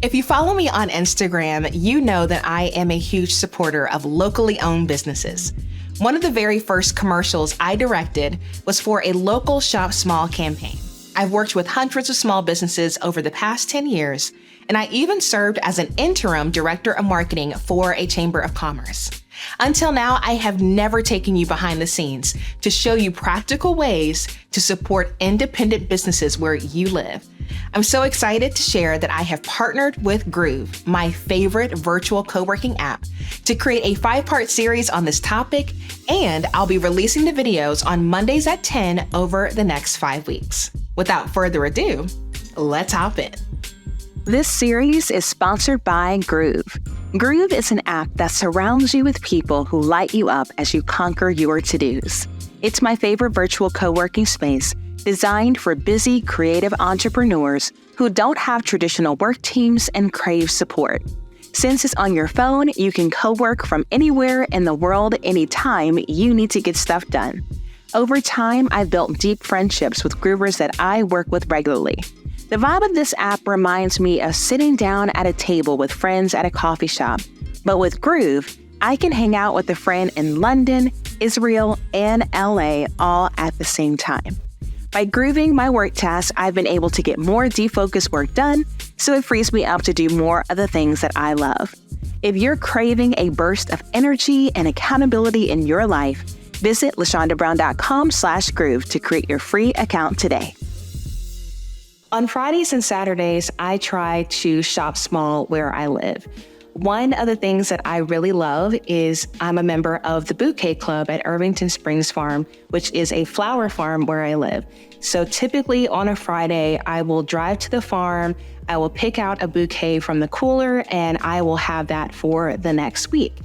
If you follow me on Instagram, you know that I am a huge supporter of locally owned businesses. One of the very first commercials I directed was for a local Shop Small campaign. I've worked with hundreds of small businesses over the past 10 years, and I even served as an interim director of marketing for a chamber of commerce. Until now, I have never taken you behind the scenes to show you practical ways to support independent businesses where you live. I'm so excited to share that I have partnered with Groove, my favorite virtual co-working app, to create a 5-part series on this topic, and I'll be releasing the videos on Mondays at 10 over the next 5 weeks. Without further ado, let's hop in. This series is sponsored by Groove. Groove is an app that surrounds you with people who light you up as you conquer your to-dos. It's my favorite virtual co-working space, designed for busy, creative entrepreneurs who don't have traditional work teams and crave support. Since it's on your phone, you can co-work from anywhere in the world anytime you need to get stuff done. Over time, I've built deep friendships with Groovers that I work with regularly. The vibe of this app reminds me of sitting down at a table with friends at a coffee shop. But with Groove, I can hang out with a friend in London, Israel, and LA all at the same time. By grooving my work tasks, I've been able to get more defocused work done, so it frees me up to do more of the things that I love. If you're craving a burst of energy and accountability in your life, visit LaShondaBrown.com/groove to create your free account today. On Fridays and Saturdays, I try to shop small where I live. One of the things that I really love is I'm a member of the Bouquet Club at Irvington Springs Farm, which is a flower farm where I live. So typically on a Friday, I will drive to the farm, I will pick out a bouquet from the cooler, and I will have that for the next week.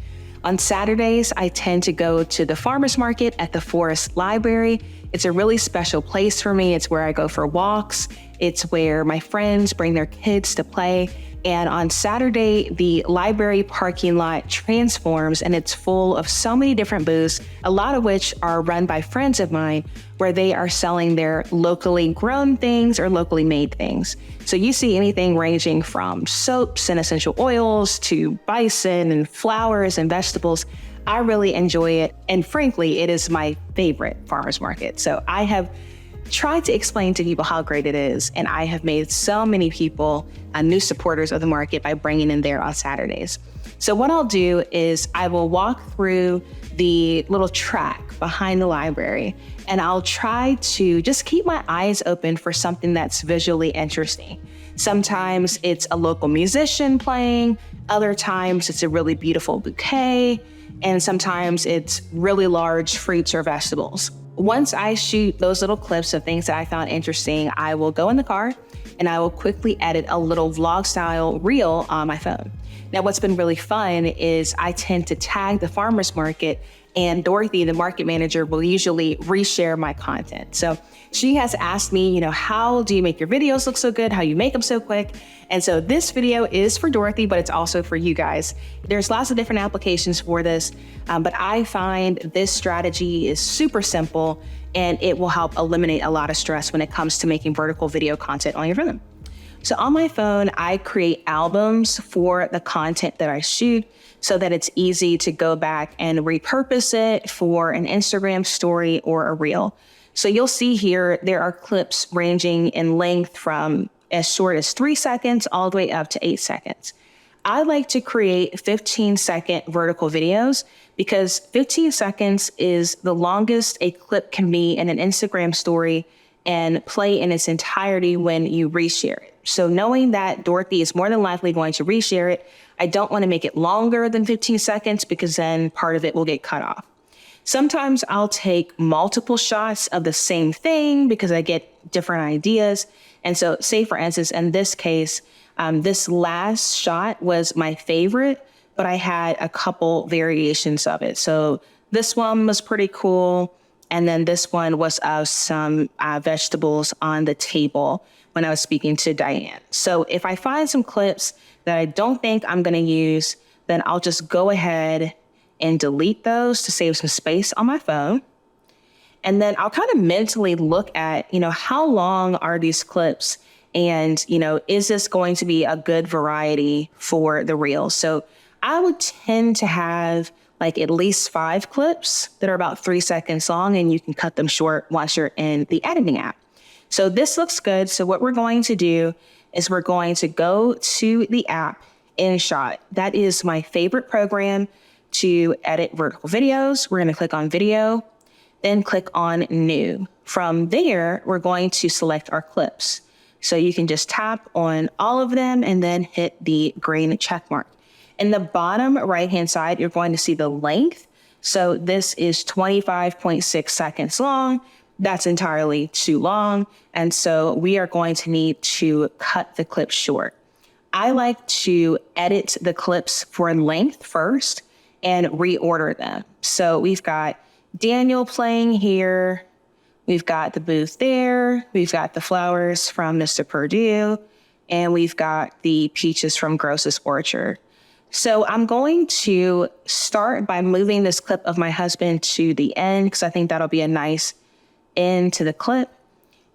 On Saturdays, I tend to go to the farmer's market at the Forest Library. It's a really special place for me. It's where I go for walks. It's where my friends bring their kids to play. And on Saturday, the library parking lot transforms and it's full of so many different booths, a lot of which are run by friends of mine, where they are selling their locally grown things or locally made things. So you see anything ranging from soaps and essential oils to bison and flowers and vegetables. I really enjoy it. And frankly, it is my favorite farmer's market. So I have tried to explain to people how great it is. And I have made so many people new supporters of the market by bringing in there on Saturdays. So what I'll do is I will walk through the little track behind the library, and I'll try to just keep my eyes open for something that's visually interesting. Sometimes it's a local musician playing, other times it's a really beautiful bouquet, and sometimes it's really large fruits or vegetables. Once I shoot those little clips of things that I found interesting, I will go in the car and I will quickly edit a little vlog style reel on my phone. Now, what's been really fun is I tend to tag the farmer's market, and Dorothy, the market manager, will usually reshare my content. So she has asked me, how do you make your videos look so good? How you make them so quick? And so this video is for Dorothy, but it's also for you guys. There's lots of different applications for this, but I find this strategy is super simple and it will help eliminate a lot of stress when it comes to making vertical video content on your phone. So on my phone, I create albums for the content that I shoot so that it's easy to go back and repurpose it for an Instagram story or a reel. So you'll see here, there are clips ranging in length from as short as 3 seconds all the way up to 8 seconds. I like to create 15-second vertical videos because 15 seconds is the longest a clip can be in an Instagram story and play in its entirety when you reshare it. So knowing that Dorothy is more than likely going to reshare it, I don't want to make it longer than 15 seconds because then part of it will get cut off. Sometimes I'll take multiple shots of the same thing because I get different ideas. And so say, for instance, in this case, this last shot was my favorite, but I had a couple variations of it. So this one was pretty cool. And then this one was of some vegetables on the table when I was speaking to Diane. So if I find some clips that I don't think I'm going to use, then I'll just go ahead and delete those to save some space on my phone. And then I'll kind of mentally look at, how long are these clips And, is this going to be a good variety for the reel? So I would tend to have like at least 5 clips that are about 3 seconds long, and you can cut them short once you're in the editing app. So this looks good. So what we're going to do is we're going to go to the app InShot. That is my favorite program to edit vertical videos. We're going to click on video, then click on new. From there, we're going to select our clips. So you can just tap on all of them and then hit the green check mark. In the bottom right-hand side, you're going to see the length. So this is 25.6 seconds long. That's entirely too long. And so we are going to need to cut the clip short. I like to edit the clips for length first and reorder them. So we've got Daniel playing here. We've got the booth there. We've got the flowers from Mr. Purdue. And we've got the peaches from Gross's Orchard. So I'm going to start by moving this clip of my husband to the end, because I think that'll be a nice end to the clip.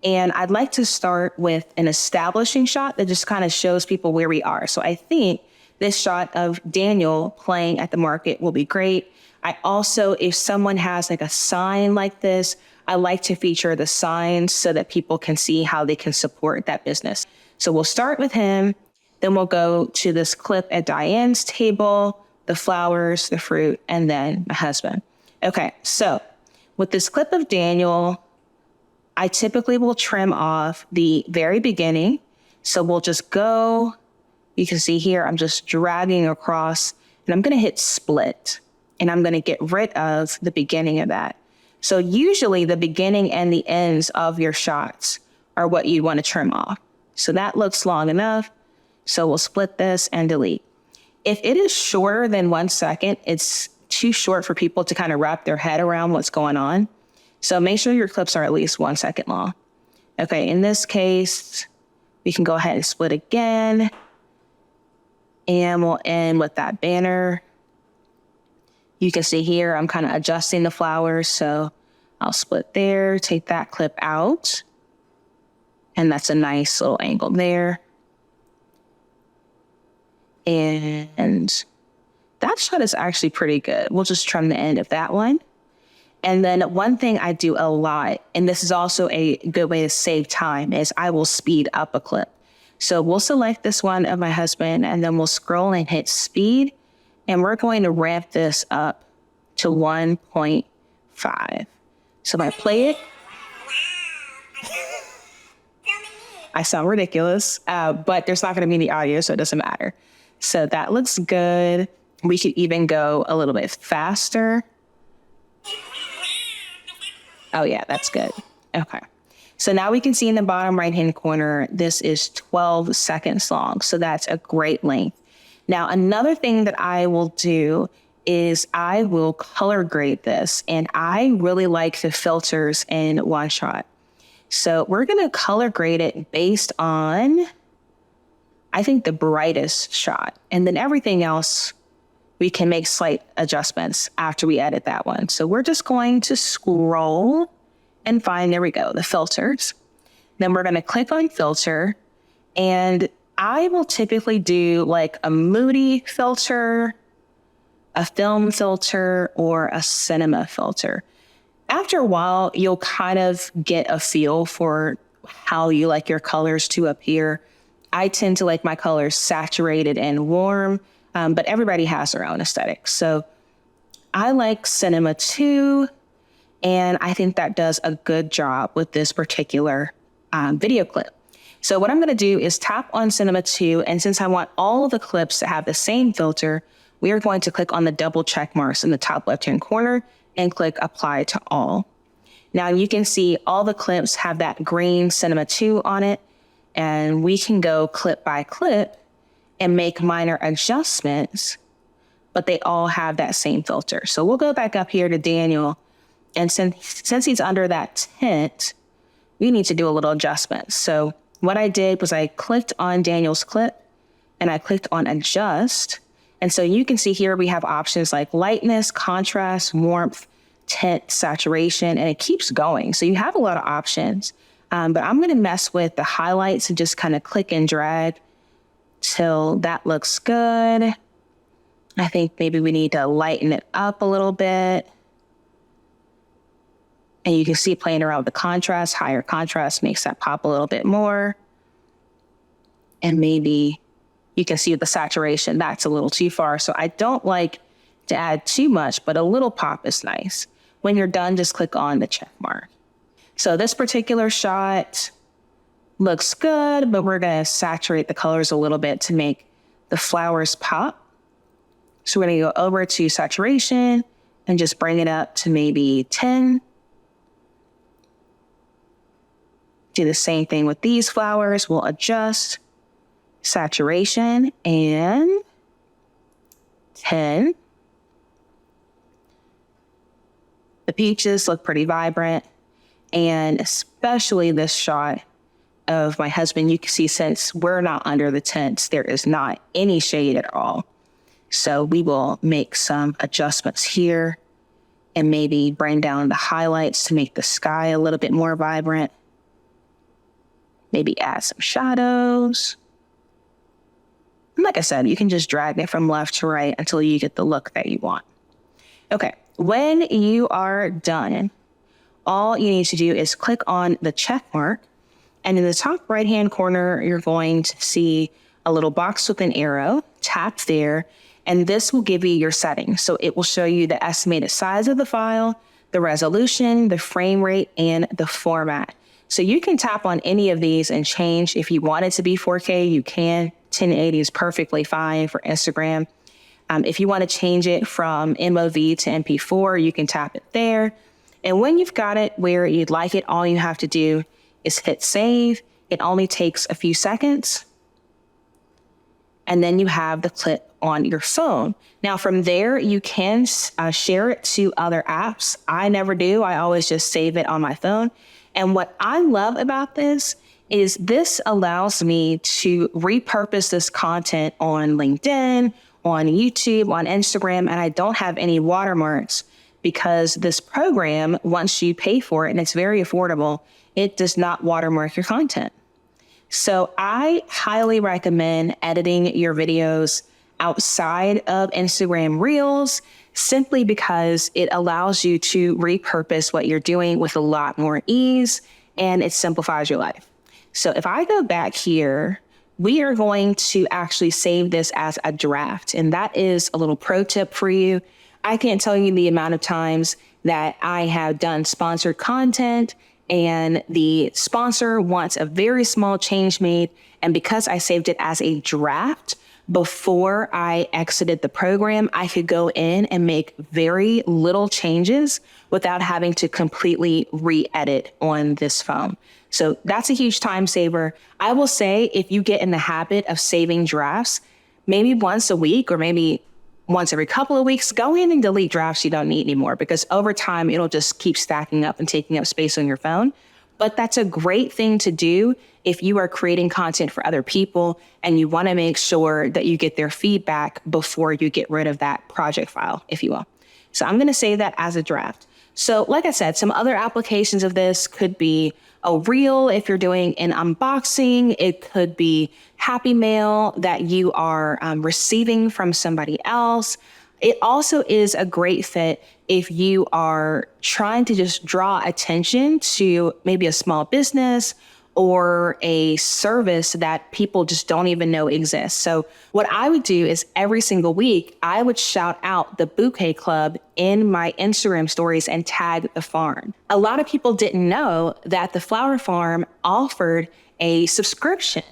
And I'd like to start with an establishing shot that just kind of shows people where we are. So I think this shot of Daniel playing at the market will be great. I also, if someone has like a sign like this, I like to feature the signs so that people can see how they can support that business. So we'll start with him. Then we'll go to this clip at Diane's table, the flowers, the fruit, and then my husband. Okay, so with this clip of Daniel, I typically will trim off the very beginning. So we'll just go, you can see here, I'm just dragging across, and I'm gonna hit split, and I'm gonna get rid of the beginning of that. So usually the beginning and the ends of your shots are what you wanna trim off. So that looks long enough. So we'll split this and delete. If it is shorter than 1 second, it's too short for people to kind of wrap their head around what's going on. So make sure your clips are at least 1 second long. Okay, in this case, we can go ahead and split again. And we'll end with that banner. You can see here, I'm kind of adjusting the flowers. So I'll split there, take that clip out. And that's a nice little angle there. And that shot is actually pretty good. We'll just trim the end of that one. And then one thing I do a lot, and this is also a good way to save time, is I will speed up a clip. So we'll select this one of my husband, and then we'll scroll and hit speed. And we're going to ramp this up to 1.5. So if I play it, I sound ridiculous, but there's not going to be any audio, so it doesn't matter. So that looks good. We could even go a little bit faster. Oh yeah, that's good. Okay. So now we can see in the bottom right-hand corner, this is 12 seconds long. So that's a great length. Now, another thing that I will do is I will color grade this, and I really like the filters in OneShot. So we're going to color grade it based on, I think, the brightest shot. And then everything else, we can make slight adjustments after we edit that one. So we're just going to scroll and find, there we go, the filters. Then we're going to click on filter, and I will typically do like a moody filter, a film filter, or a cinema filter. After a while, you'll kind of get a feel for how you like your colors to appear. I tend to like my colors saturated and warm, but everybody has their own aesthetic. So I like Cinema 2, and I think that does a good job with this particular video clip. So what I'm going to do is tap on Cinema 2, and since I want all of the clips to have the same filter, we are going to click on the double check marks in the top left-hand corner and click Apply to All. Now you can see all the clips have that green Cinema 2 on it, and we can go clip by clip and make minor adjustments, but they all have that same filter. So we'll go back up here to Daniel, and since he's under that tent, we need to do a little adjustment. So what I did was I clicked on Daniel's clip, and I clicked on Adjust. And so you can see here we have options like lightness, contrast, warmth, tint, saturation, and it keeps going. So you have a lot of options. But I'm going to mess with the highlights and just kind of click and drag till that looks good. I think maybe we need to lighten it up a little bit. And you can see playing around with the contrast. Higher contrast makes that pop a little bit more. And maybe you can see the saturation, that's a little too far. So I don't like to add too much, but a little pop is nice. When you're done, just click on the check mark. So this particular shot looks good, but we're going to saturate the colors a little bit to make the flowers pop. So we're going to go over to saturation and just bring it up to maybe 10. Do the same thing with these flowers. We'll adjust saturation and 10. The peaches look pretty vibrant, and especially this shot of my husband, you can see since we're not under the tents, there is not any shade at all. So we will make some adjustments here and maybe bring down the highlights to make the sky a little bit more vibrant. Maybe add some shadows. And like I said, you can just drag it from left to right until you get the look that you want. Okay, when you are done, all you need to do is click on the check mark. And in the top right-hand corner, you're going to see a little box with an arrow. Tap there, and this will give you your settings. So it will show you the estimated size of the file, the resolution, the frame rate, and the format. So you can tap on any of these and change. If you want it to be 4K, you can. 1080 is perfectly fine for Instagram. If you want to change it from MOV to MP4, you can tap it there. And when you've got it where you'd like it, all you have to do is hit save. It only takes a few seconds. And then you have the clip on your phone. Now from there, you can share it to other apps. I never do. I always just save it on my phone. And what I love about this is this allows me to repurpose this content on LinkedIn, on YouTube, on Instagram, and I don't have any watermarks because this program, once you pay for it, and it's very affordable, it does not watermark your content. So I highly recommend editing your videos outside of Instagram Reels simply because it allows you to repurpose what you're doing with a lot more ease and it simplifies your life. So if I go back here, we are going to actually save this as a draft. And that is a little pro tip for you. I can't tell you the amount of times that I have done sponsored content and the sponsor wants a very small change made. And because I saved it as a draft before I exited the program, I could go in and make very little changes without having to completely re-edit on this phone. So that's a huge time saver. I will say if you get in the habit of saving drafts, maybe once a week or maybe once every couple of weeks, go in and delete drafts you don't need anymore because over time, it'll just keep stacking up and taking up space on your phone. But that's a great thing to do if you are creating content for other people and you want to make sure that you get their feedback before you get rid of that project file, if you will. So I'm going to save that as a draft. So like I said, some other applications of this could be a reel if you're doing an unboxing. It could be Happy Mail that you are receiving from somebody else. It also is a great fit if you are trying to just draw attention to maybe a small business or a service that people just don't even know exists. So what I would do is every single week, I would shout out the Bouquet Club in my Instagram stories and tag the farm. A lot of people didn't know that the Flower Farm offered a subscription.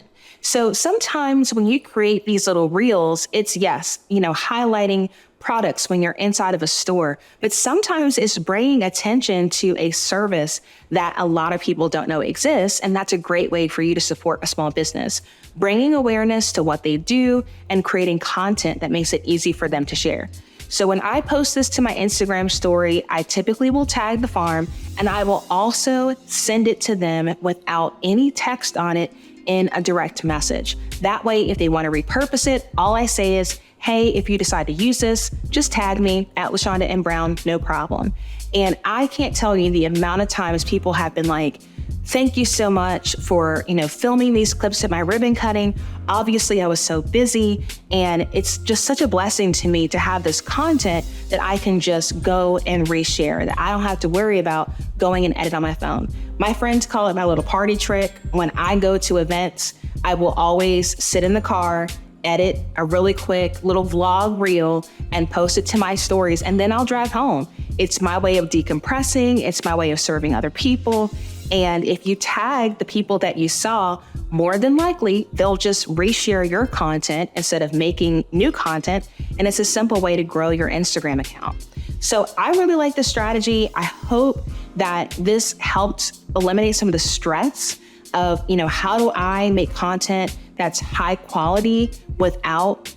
So sometimes when you create these little reels, it's highlighting products when you're inside of a store, but sometimes it's bringing attention to a service that a lot of people don't know exists. And that's a great way for you to support a small business, bringing awareness to what they do and creating content that makes it easy for them to share. So when I post this to my Instagram story, I typically will tag the farm and I will also send it to them without any text on it in a direct message. That way, if they want to repurpose it, all I say is, hey, if you decide to use this, just tag me at LaShonda M. Brown, no problem. And I can't tell you the amount of times people have been like, Thank you so much for, filming these clips of my ribbon cutting. Obviously, I was so busy, and it's just such a blessing to me to have this content that I can just go and reshare, that I don't have to worry about going and edit on my phone. My friends call it my little party trick. When I go to events, I will always sit in the car, edit a really quick little vlog reel and post it to my stories, and then I'll drive home. It's my way of decompressing. It's my way of serving other people. And if you tag the people that you saw, more than likely, they'll just reshare your content instead of making new content. And it's a simple way to grow your Instagram account. So I really like this strategy. I hope that this helped eliminate some of the stress of, how do I make content that's high quality without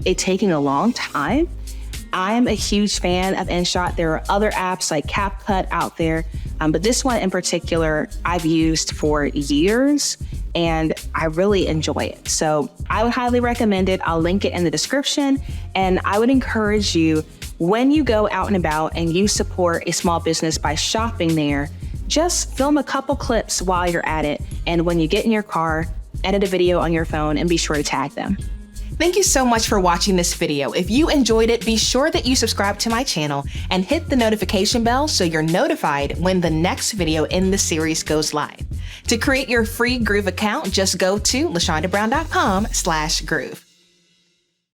it taking a long time? I'm a huge fan of InShot. There are other apps like CapCut out there, but this one in particular, I've used for years and I really enjoy it. So I would highly recommend it. I'll link it in the description. And I would encourage you, when you go out and about and you support a small business by shopping there, just film a couple clips while you're at it. And when you get in your car, edit a video on your phone and be sure to tag them. Thank you so much for watching this video. If you enjoyed it, be sure that you subscribe to my channel and hit the notification bell so you're notified when the next video in the series goes live. To create your free Groove account, just go to LaShondaBrown.com/Groove.